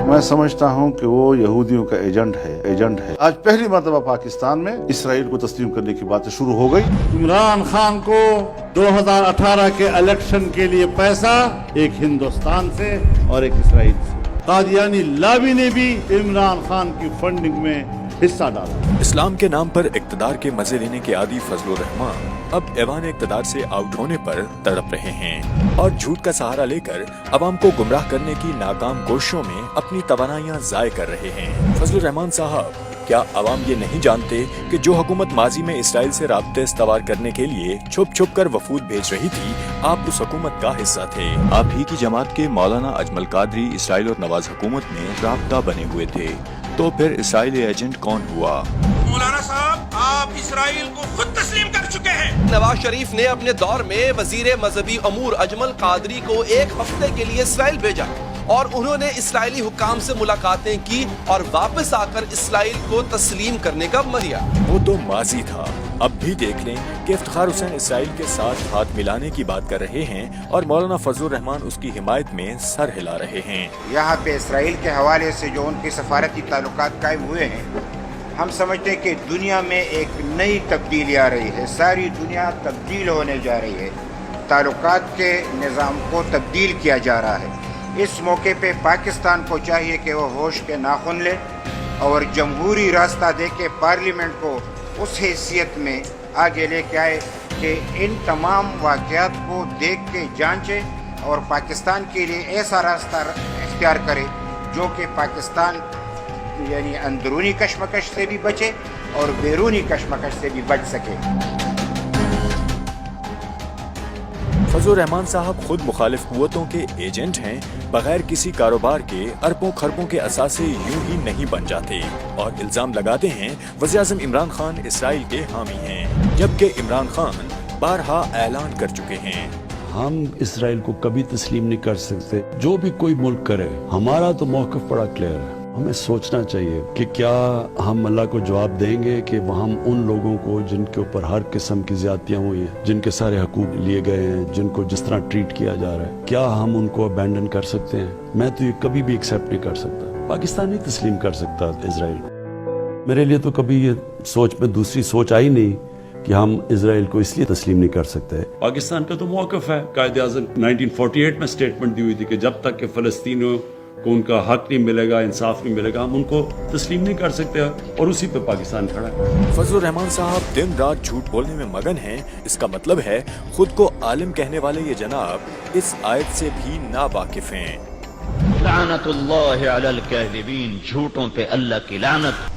मैं समझता हूँ कि वो यहूदियों का एजेंट है। आज पहली मर्तबा पाकिस्तान में इसराइल को तस्लीम करने की बातें शुरू हो गई। इमरान खान को 2018 के इलेक्शन के लिए पैसा एक हिंदुस्तान से और एक इसराइल से, कादियानी लाबी ने भी इमरान खान की फंडिंग में हिस्सा डाला। इस्लाम के नाम पर इक्तदार के मजे लेने के आदी फजलुर रहमान अब ऐवान इक्तदार से आउट होने पर तड़प रहे हैं और झूठ का सहारा लेकर अवाम को गुमराह करने की नाकाम कोशिशों में अपनी तवानाइयां जाय कर रहे हैं। फजलुर रहमान साहब, क्या अवाम ये नहीं जानते कि जो हुकूमत माजी में इसराइल से राब्ते इस्तवार करने के लिए छुप छुप कर वफूद भेज रही थी, आप उस हुकूमत का हिस्सा थे। आप ही की जमात के मौलाना अजमल कादरी इसराइल और नवाज हुकूमत में राब्ता बने हुए थे, तो फिर इसराइली एजेंट कौन हुआ? मौलाना साहब, आप इसराइल को खुद तस्लीम कर चुके हैं। नवाज शरीफ ने अपने दौर में वजीर मजहबी अमूर अजमल कादरी को 1 हफ्ते के लिए इसराइल भेजा और उन्होंने इसराइली हुकाम से मुलाकातें की और वापस आकर इसराइल को तस्लीम करने का मरिया। वो तो माजी था। अब भी देख लें कि इफ्तिखार हुसैन इसराइल के साथ हाथ मिलाने की बात कर रहे हैं और मौलाना फजलुर रहमान उसकी हिमायत में सर हिला रहे हैं। यहाँ पे इसराइल के हवाले से जो उनके सफारती ताल्लुकात कायम हुए हैं, हम समझते हैं कि दुनिया में एक नई तब्दीली आ रही है। सारी दुनिया तब्दील होने जा रही है, ताल्लुकात के निज़ाम को तब्दील किया जा रहा है। इस मौके पे पाकिस्तान को चाहिए कि वो होश के नाखुन ले और जमहूरी रास्ता दे के पार्लियामेंट को उस हैसियत में आगे लेके आए कि इन तमाम वाक़यात को देख के जांचे और पाकिस्तान के लिए ऐसा रास्ता इख्तियार करे जो कि पाकिस्तान यानी अंदरूनी कशमकश से भी बचे और बैरूनी कशमकश से भी बच सके। फजलुर रहमान साहब खुद मुखालिफ कुव्वतों के एजेंट हैं। बगैर किसी कारोबार के अरबों खरबों के असासे यूं ही नहीं बन जाते और इल्जाम लगाते हैं वज़ीर आज़म इमरान खान इसराइल के हामी हैं, जबकि इमरान खान बारहा ऐलान कर चुके हैं। हम इसराइल को कभी तस्लीम नहीं कर सकते। जो भी कोई मुल्क करे, हमारा तो मौक़िफ़ बड़ा क्लियर है। हमें सोचना चाहिए कि क्या हम अल्लाह को जवाब देंगे कि हम उन लोगों को जिनके ऊपर हर किस्म की ज़्यादतियाँ हुई हैं, जिनके सारे हकूक लिए गए हैं, जिनको जिस तरह ट्रीट किया जा रहा है, क्या हम उनको अबैंडन कर सकते हैं? मैं तो ये कभी भी एक्सेप्ट नहीं कर सकता। पाकिस्तान नहीं तस्लीम कर सकता इसराइल। मेरे लिए तो कभी ये सोच में दूसरी सोच आई नहीं कि हम इसराइल को इसलिए तस्लीम नहीं कर सकते। पाकिस्तान का तो मौक़िफ़ है, कायदे-ए-आज़म 1948 में स्टेटमेंट दी हुई थी कि जब तक कि फ़लस्तीनियों को उनका हक नहीं मिलेगा, इंसाफ नहीं मिलेगा, हम उनको तस्लीम नहीं कर सकते और उसी पे पाकिस्तान खड़ा है। फजलुर रहमान साहब दिन रात झूठ बोलने में मगन हैं। इसका मतलब है खुद को आलिम कहने वाले ये जनाब इस आयत से भी नावाकिफ हैं। लानतुल्लाहि अलल काज़िबीन, झूठों पे अल्लाह की लानत।